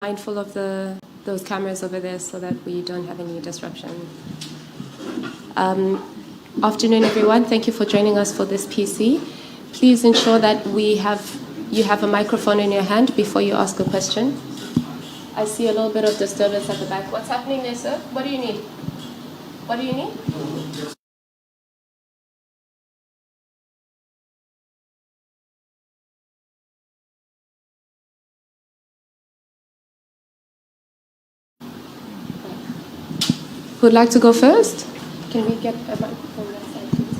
Mindful of those cameras over there so that we don't have any disruption. Afternoon, everyone. Thank you for joining us for this PC. Please ensure that you have a microphone in your hand before you ask a question. I see a little bit of disturbance at the back. What's happening there, sir? What do you need? What do you need? Who'd like to go first? Can we get a microphone that side, please?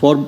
4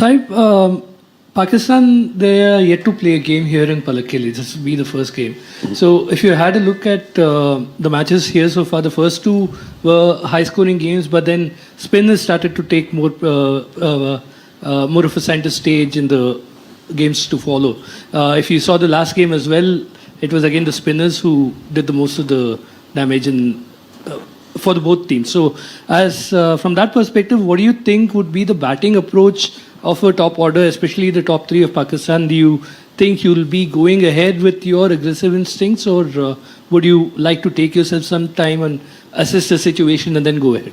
Saib, Pakistan, they are yet to play a game here in Palakkili. This will be the first game. So if you had a look at the matches here so far, the first two were high-scoring games, but then spinners started to take more of a center stage in the games to follow. If you saw the last game as well, it was again the spinners who did the most of the damage for the both teams. So as from that perspective, what do you think would be the batting approach of a top order, especially the top 3 of Pakistan? Do you think you'll be going ahead with your aggressive instincts, or would you like to take yourself some time and assess the situation and then go ahead?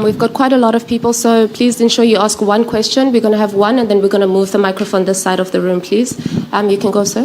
We've got quite a lot of people, so please ensure you ask one question. We're going to have one, and then we're going to move the microphone this side of the room, please. You can go, sir.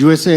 USA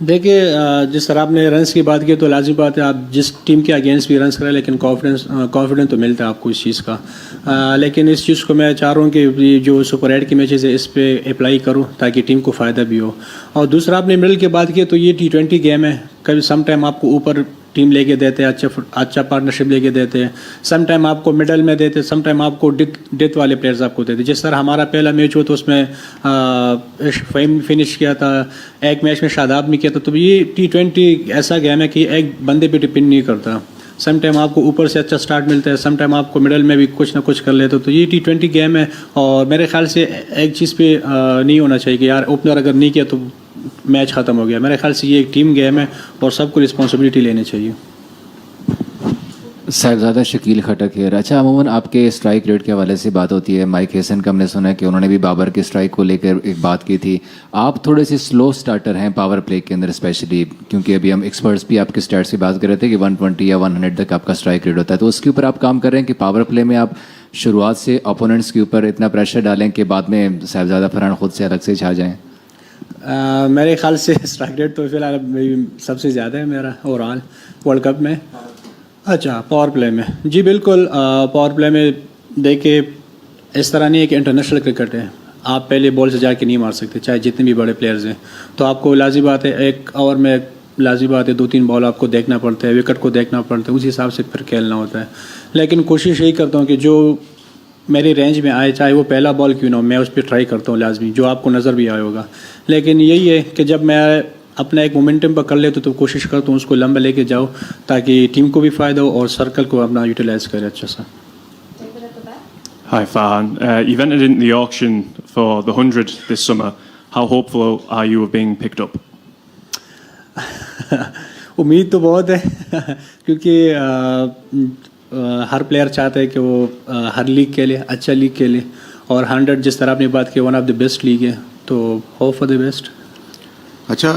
دیکھیے جس طرح آپ نے runs کی بات کی تو لازمی بات ہے آپ جس ٹیم کے اگینسٹ بھی رنس کریں لیکن کانفیڈنس تو ملتا ہے آپ کو اس چیز کا. لیکن اس چیز کو میں چاہ رہا ہوں کہ یہ جو سپر 8 کی میچز ہے اس پہ اپلائی کروں تاکہ ٹیم کو فائدہ بھی ہو. اور دوسرا آپ نے مڈل کی بات کی تو یہ T20 گیم ہے, کبھی سم ٹائم آپ کو اوپر ٹیم لے کے دیتے ہیں, اچھا پارٹنرشپ لے کے دیتے ہیں, سم ٹائم آپ کو مڈل میں دیتے, سم ٹائم آپ کو ڈیتھ والے پلیئرز آپ کو دیتے. جس طرح ہمارا پہلا میچ ہوا تو اس میں فنش کیا تھا, ایک میچ میں شاداب نے کیا تھا. تو یہ T20 ایسا گیم ہے کہ ایک بندے پہ ڈپینڈ نہیں کرتا. سم ٹائم آپ کو اوپر سے اچھا سٹارٹ ملتا ہے, سم ٹائم آپ کو مڈل میں بھی کچھ نہ کچھ کر لیتے. تو یہ T20 گیم ہے اور میرے خیال سے ایک چیز پہ نہیں ہونا چاہیے کہ یار اوپنر اگر نہیں کیا تو میچ ختم ہو گیا. میرے خیال سے یہ ایک ٹیم گیم ہے اور سب کو رسپانسبلٹی لینی چاہیے. صاحبزادہ شکیل کھٹک ہے. اچھا عموماً آپ کے اسٹرائک ریٹ کے حوالے سے بات ہوتی ہے. مائک ہیسن کا ہم نے سنا کہ انہوں نے بھی بابر کے اسٹرائک کو لے کر ایک بات کی تھی. آپ تھوڑے سے سلو سٹارٹر ہیں پاور پلے کے اندر اسپیشلی, کیونکہ ابھی ہم ایکسپرٹس بھی آپ کے اسٹیٹس کی بات کر رہے تھے کہ 120 یا 100 تک آپ کا اسٹرائک ریٹ ہوتا ہے. تو اس کے اوپر آپ کام کر رہے ہیں کہ پاور پلے میں آپ شروعات سے اپوننٹس کے اوپر اتنا پریشر ڈالیں کہ بعد میں صاحبزادہ فرحان خود سے الگ سے چھا جائیں. میرے خیال سے اسٹرائک ریٹ تو فی الحال سب سے زیادہ ہے میرا اوور آل ورلڈ کپ میں. اچھا پاور پلے میں جی بالکل, پاور پلے میں دیکھیں اس طرح نہیں ہے کہ انٹرنیشنل کرکٹ ہے آپ پہلے بال سے جا کے نہیں مار سکتے چاہے جتنے بھی بڑے پلیئرز ہیں. تو آپ کو لازمی بات ہے ایک اوور میں لازمی بات ہے 2-3 بال آپ کو دیکھنا پڑتا ہے, وکٹ کو دیکھنا پڑتا ہے, اسی حساب سے پھر کھیلنا ہوتا ہے. لیکن کوشش یہی کرتا ہوں کہ جو میری رینج میں آئے چاہے وہ پہلا بال کیوں نہ ہو میں اس پہ ٹرائی کرتا ہوں لازمی, جو آپ کو نظر بھی آئے ہوگا. لیکن یہی ہے کہ جب میں اپنا ایک مومنٹم پر کر لیتا تو کوشش کرتا ہوں اس کو لمبا لے کے جاؤ تاکہ ٹیم کو بھی فائدہ ہو اور سرکل کو اپنا یوٹیلائز کرے اچھا سا. Hi Farhan, you've entered in the auction for the 100 this summer. How hopeful are you of being picked up? امید تو بہت ہے کیونکہ ہر پلیئر چاہتا ہے کہ وہ ہر لیگ کے لیے اچھا لیگ کے لیے, اور 100 جس طرح آپ نے بات کی one of the best league ہے, تو ہوپ فار دی بیسٹ. اچھا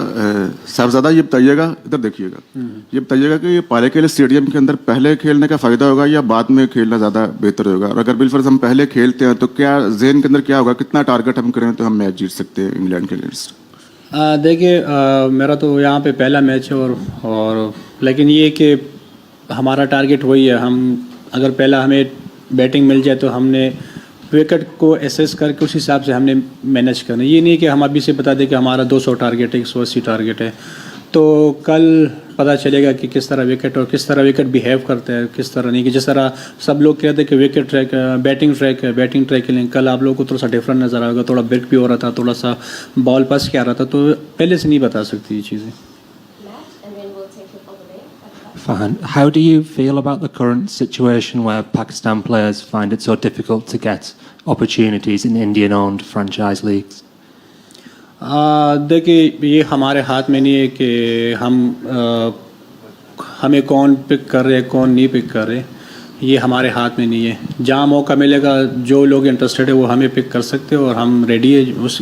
صاحبزادہ یہ بتائیے گا, ادھر دیکھیے گا, یہ بتائیے گا کہ یہ پالیکل اسٹیڈیم کے اندر پہلے کھیلنے کا فائدہ ہوگا یا بعد میں کھیلنا زیادہ بہتر ہوگا؟ اور اگر بالفرض ہم پہلے کھیلتے ہیں تو کیا ذہن کے اندر کیا ہوگا, کتنا ٹارگٹ ہم کریں تو ہم میچ جیت سکتے ہیں انگلینڈ کے اگینسٹ؟ دیکھیے میرا تو یہاں پہ پہلا میچ ہے اور لیکن یہ کہ ہمارا ٹارگٹ وہی ہے, ہم اگر پہلا ہمیں بیٹنگ مل جائے تو ہم نے وکٹ کو ایسیس کر کے اس حساب سے ہم نے مینیج کرنا. یہ نہیں کہ ہم ابھی سے بتا دیں کہ ہمارا 200 ٹارگٹ ہے 180 ٹارگٹ ہے. تو کل پتہ چلے گا کہ کس طرح وکٹ اور کس طرح وکٹ بیہیو کرتا ہے کس طرح نہیں, کہ جس طرح سب لوگ کہتے ہیں کہ وکٹ ٹریک بیٹنگ ٹریک ہے بیٹنگ ٹریک کے لیے, کل آپ لوگوں کو تھوڑا سا ڈفرنٹ نظر آئے گا, تھوڑا برک بھی ہو رہا تھا, تھوڑا سا بال پاس کیا رہا تھا, تو پہلے سے نہیں بتا سکتی یہ چیزیں. Farhan, how do you feel about the current situation where Pakistan players find it so difficult to get opportunities in Indian-owned franchise leagues? دیکھیے یہ ہمارے ہاتھ میں نہیں ہے کہ ہمیں کون پک کر رہے کون نہیں پک کر رہے, یہ ہمارے ہاتھ میں نہیں ہے. جہاں موقع ملے گا جو لوگ انٹرسٹڈ ہے وہ ہمیں پک کر سکتے اور ہم ریڈی ہے اس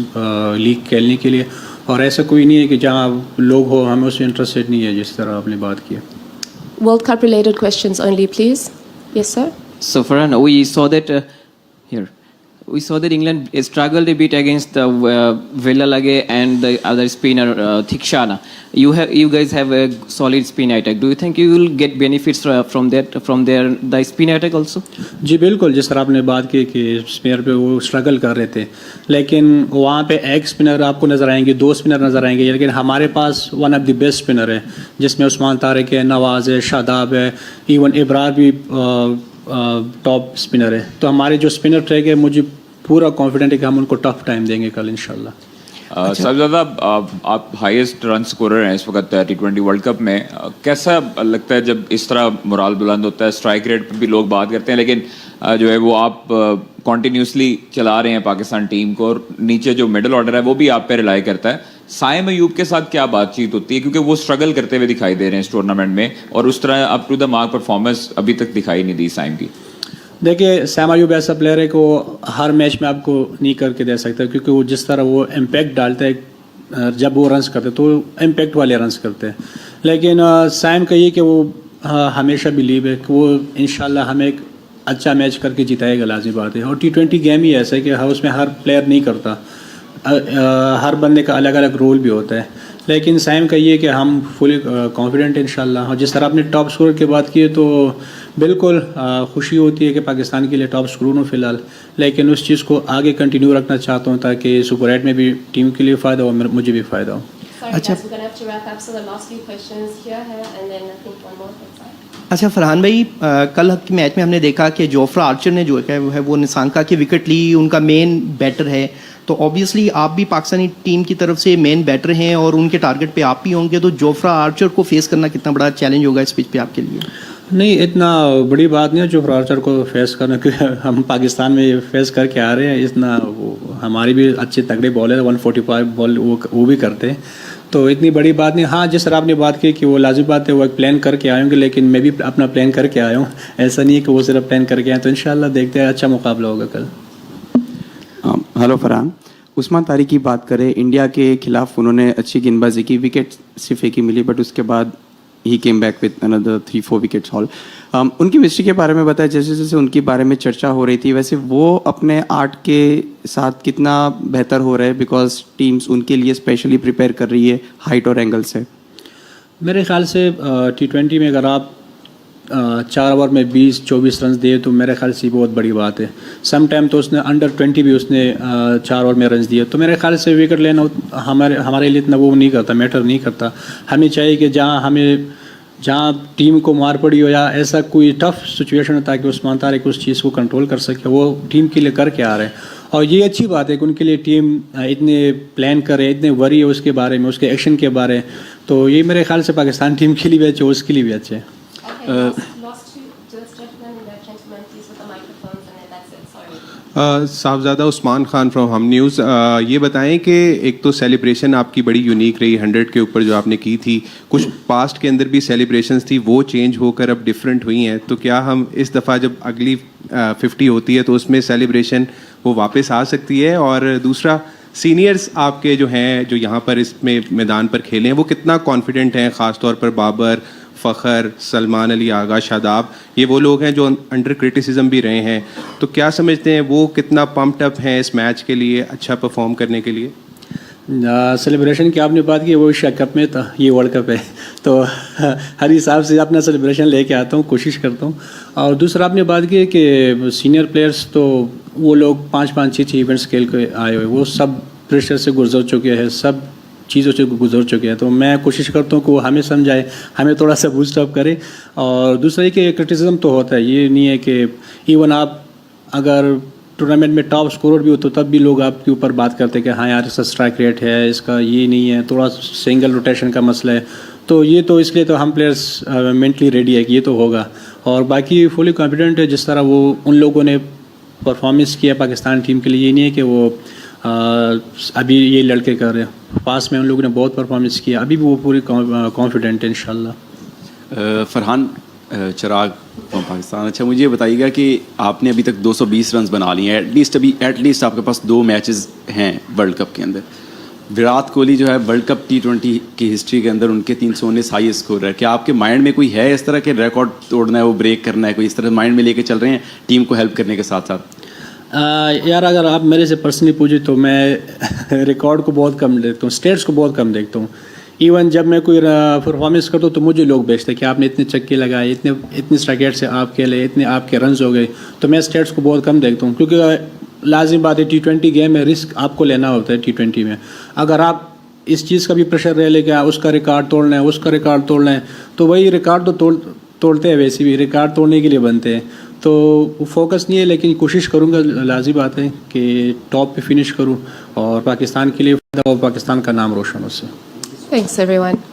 لیگ کھیلنے کے لیے, اور ایسا کوئی نہیں ہے کہ جہاں لوگ ہو ہمیں اس میں انٹرسٹڈ نہیں ہے جس طرح آپ نے بات کی. World Cup related questions only, please. Yes, sir. So Farhan, we saw that England struggled a bit against the Villalage and the other spinner Thikshana. You guys have a solid spin attack. Do you think you will get benefits from the spin attack also? جی بالکل, جس طرح آپ نے بات کی کہ spinner پہ وہ اسٹرگل کر رہے تھے, لیکن وہاں پہ ایک اسپنر آپ کو نظر آئیں گے, 2 اسپنر نظر آئیں گے, لیکن ہمارے پاس one of the best spinner ہے جس میں عثمان طارق ہے, نواز ہے, شاداب ہے, ایون ابرار بھی ٹاپ اسپنر ہے. تو ہمارے جو اسپنر ٹریک ہے مجھے پورا کانفیڈنٹ ہے کہ ہم ان کو ٹف ٹائم دیں گے کل انشاءاللہ. صاحبزادہ آپ ہائیسٹ رن اسکورر ہیں اس وقت T20 ورلڈ کپ میں, کیسا لگتا ہے جب اس طرح مورال بلند ہوتا ہے؟ اسٹرائک ریٹ پہ بھی لوگ بات کرتے ہیں لیکن جو ہے وہ آپ کنٹینیوسلی چلا رہے ہیں پاکستان ٹیم کو, اور نیچے جو مڈل آرڈر ہے وہ بھی آپ پہ ریلائی کرتا ہے. سائم ایوب کے ساتھ کیا بات چیت ہوتی ہے کیونکہ وہ اسٹرگل کرتے ہوئے دکھائی دے رہے ہیں اس ٹورنامنٹ میں, اور اس طرح up to the mark performance ابھی تک دکھائی نہیں دی سائم کی؟ دیکھیے سیم ایوب ایسا پلیئر ہے کہ وہ ہر میچ میں آپ کو نہیں کر کے دے سکتا, کیونکہ وہ جس طرح وہ امپیکٹ ڈالتا ہے جب وہ رنس کرتے تو امپیکٹ والے رنس کرتے ہیں. لیکن سیم کا یہ کہ وہ ہمیشہ بلیو ہے کہ وہ انشاءاللہ ہمیں ایک اچھا میچ کر کے جتائے گا, لازمی بات ہے. اور T20 گیم ہی ایسا ہے کہ اس میں ہر پلیئر نہیں کرتا, ہر بندے کا الگ الگ رول بھی ہوتا ہے. لیکن سائم کا یہ کہ ہم فلی کانفیڈنٹ ہیں انشاءاللہ. اور جس طرح آپ نے ٹاپ اسکورر کی بات کی ہے تو بالکل خوشی ہوتی ہے کہ پاکستان کے لیے ٹاپ اسکورر ہوں فی الحال, لیکن اس چیز کو آگے کنٹینیو رکھنا چاہتا ہوں تاکہ سپر 8 میں بھی ٹیم کے لیے فائدہ ہو, مجھے بھی فائدہ ہو. اچھا فرحان بھائی, کل کے میچ میں ہم نے دیکھا کہ جوفرا آرچر نے جو ہے وہ نسانکا کی وکٹ لی, ان کا مین بیٹر ہے, تو اوبیسلی آپ بھی پاکستانی ٹیم کی طرف سے مین بیٹر ہیں اور ان کے ٹارگٹ پہ آپ بھی ہوں گے, تو جوفرا آرچر کو فیس کرنا کتنا بڑا چیلنج ہوگا اس پچ پہ آپ کے لیے؟ نہیں, اتنا بڑی بات نہیں ہے جوفرا آرچر کو فیس کرنا, کیونکہ ہم پاکستان میں فیس کر کے آ رہے ہیں. اتنا ہماری بھی اچھے تگڑے بالر 145 بال وہ بھی کرتے ہیں, تو اتنی بڑی بات نہیں. ہاں جس طرح آپ نے بات کی کہ وہ لازم بات ہے, وہ ایک پلان کر کے آئے ہوں گے, لیکن میں بھی اپنا پلان کر کے آیا ہوں. ایسا نہیں ہے کہ وہ صرف پلان کر کے آئے. تو انشاءاللہ دیکھتے ہیں, اچھا مقابلہ ہوگا کل. ہلو فرحان, عثمان طارق کی بات کریں, انڈیا کے خلاف انہوں نے اچھی گیند بازی کی, وکٹ صرف ایک ہی ملی, بٹ اس کے بعد ہی came back with another 3-4 wickets all. ان کی مسٹری کے بارے میں بتایا, جیسے جیسے ان کے بارے میں چرچا ہو رہی تھی ویسے وہ اپنے آرٹ کے ساتھ کتنا بہتر ہو رہے ہیں, بیکاز ٹیمز ان کے لیے اسپیشلی پریپیئر کر رہی ہے ہائٹ اور اینگل سے. میرے خیال سے T20 میں اگر آپ 4 اوور میں 20-24 رنز دیے تو میرے خیال سے بہت بڑی بات ہے. سم ٹائم تو اس نے انڈر 20 بھی اس نے 4 اوور میں رنز دیے, تو میرے خیال سے وکٹ لینا ہمارے لیے اتنا وہ نہیں کرتا, میٹر نہیں کرتا. ہمیں چاہیے کہ جہاں ٹیم کو مار پڑی ہو یا ایسا کوئی ٹف سچویشن ہو تاکہ عثمان طارق اس چیز کو کنٹرول کر سکے, وہ ٹیم کے لیے کر کے آ رہے ہیں. اور یہ اچھی بات ہے کہ ان کے لیے ٹیم اتنے پلان کرے, اتنے وری ہے اس کے بارے میں, اس کے ایکشن کے بارے, تو یہ میرے خیال سے پاکستان ٹیم کے لیے بھی اچھے, اس کے لیے بھی اچھے. صاحبزادہ عثمان خان فرام ہم نیوز, یہ بتائیں کہ ایک تو سیلیبریشن آپ کی بڑی یونیک رہی 100 کے اوپر جو آپ نے کی تھی, کچھ پاسٹ کے اندر بھی سیلیبریشنز تھی, وہ چینج ہو کر اب ڈفرینٹ ہوئی ہیں, تو کیا ہم اس دفعہ جب اگلی 50 ہوتی ہے تو اس میں سیلیبریشن وہ واپس آ سکتی ہے؟ اور دوسرا, سینئرز آپ کے جو ہیں جو یہاں پر اس میں میدان پر کھیلے ہیں وہ کتنا کانفیڈنٹ ہیں, خاص طور پر بابر, فخر, سلمان علی آغا, شاداب, یہ وہ لوگ ہیں جو انڈر کرٹیسزم بھی رہے ہیں, تو کیا سمجھتے ہیں وہ کتنا پمپڈ اپ ہیں اس میچ کے لیے اچھا پرفارم کرنے کے لیے؟ سیلیبریشن کی آپ نے بات کی, وہ ایشیا کپ میں تھا, یہ ورلڈ کپ ہے, تو ہر حساب سے اپنا سیلیبریشن لے کے آتا ہوں, کوشش کرتا ہوں. اور دوسرا آپ نے بات کی کہ سینئر پلیئرس تو وہ لوگ 5-6 ایونٹس کھیل کے آئے ہوئے, وہ سب پریشر سے گزر چکے ہیں, سب چیزوں سے گزر چکے ہیں, تو میں کوشش کرتا ہوں کہ وہ ہمیں سمجھائے, ہمیں تھوڑا سا بوسٹ اپ کرے. اور دوسرا یہ کہ کرٹیسزم تو ہوتا ہے, یہ نہیں ہے کہ ایون آپ اگر ٹورنامنٹ میں ٹاپ اسکورر بھی ہو تو تب بھی لوگ آپ کے اوپر بات کرتے ہیں کہ ہاں یار اس کا اسٹرائک ریٹ ہے, اس کا یہ نہیں ہے, تھوڑا سنگل روٹیشن کا مسئلہ ہے. تو یہ تو اس لیے تو ہم پلیئرس مینٹلی ریڈی ہے کہ یہ تو ہوگا, اور باقی فلی کانفیڈنٹ ہے جس طرح وہ ان لوگوں نے پرفارمنس کیا پاکستان ٹیم کے لیے. یہ نہیں ہے کہ وہ ابھی یہ لڑکے کر رہے ہیں, پاس میں ان لوگوں نے بہت پرفارمنس کیا, ابھی بھی وہ پوری کانفیڈنٹ ہے انشاءاللہ. فرحان چراغ فرام پاکستان, اچھا مجھے یہ بتائیے گا کہ آپ نے ابھی تک 220 رنز بنا لیے ہیں, ایٹ لیسٹ آپ کے پاس 2 میچز ہیں ورلڈ کپ کے اندر. وراٹ کوہلی جو ہے ورلڈ کپ T20 کی ہسٹری کے اندر ان کے 319 ہائی اسکور ہے. کیا آپ کے مائنڈ میں کوئی ہے اس طرح کے ریکارڈ توڑنا ہے, وہ بریک کرنا ہے, کوئی اس طرح مائنڈ میں لے کے چل رہے ہیں ٹیم کو ہیلپ کرنے کے ساتھ ساتھ؟ یار اگر آپ میرے سے پرسنلی پوچھیں تو میں ریکارڈ کو بہت کم دیکھتا ہوں, اسٹیٹس کو بہت کم دیکھتا ہوں. ایون جب میں کوئی پرفارمنس کرتا ہوں تو مجھے لوگ بیچتے ہیں کہ آپ نے اتنے چکے لگائے, اتنے اسٹرائک سے آپ کھیلے, اتنے آپ کے رنز ہو گئے, تو میں اسٹیٹس کو بہت کم دیکھتا ہوں, کیونکہ لازم بات ہے T20 گیم میں رسک آپ کو لینا ہوتا ہے. T20 میں اگر آپ اس چیز کا بھی پریشر رہ لے کہ اس کا ریکارڈ توڑنا ہے, اس کا ریکارڈ توڑنا ہے, تو وہی ریکارڈ تو توڑتے ہیں, ویسے بھی ریکارڈ توڑنے کے لیے بنتے ہیں, تو فوکس نہیں ہے. لیکن کوشش کروں گا, لازم بات ہے کہ ٹاپ پہ فنش کروں اور پاکستان کے لیے فائدہ ہو, پاکستان کا نام روشن ہو. اس سے Thanks everyone.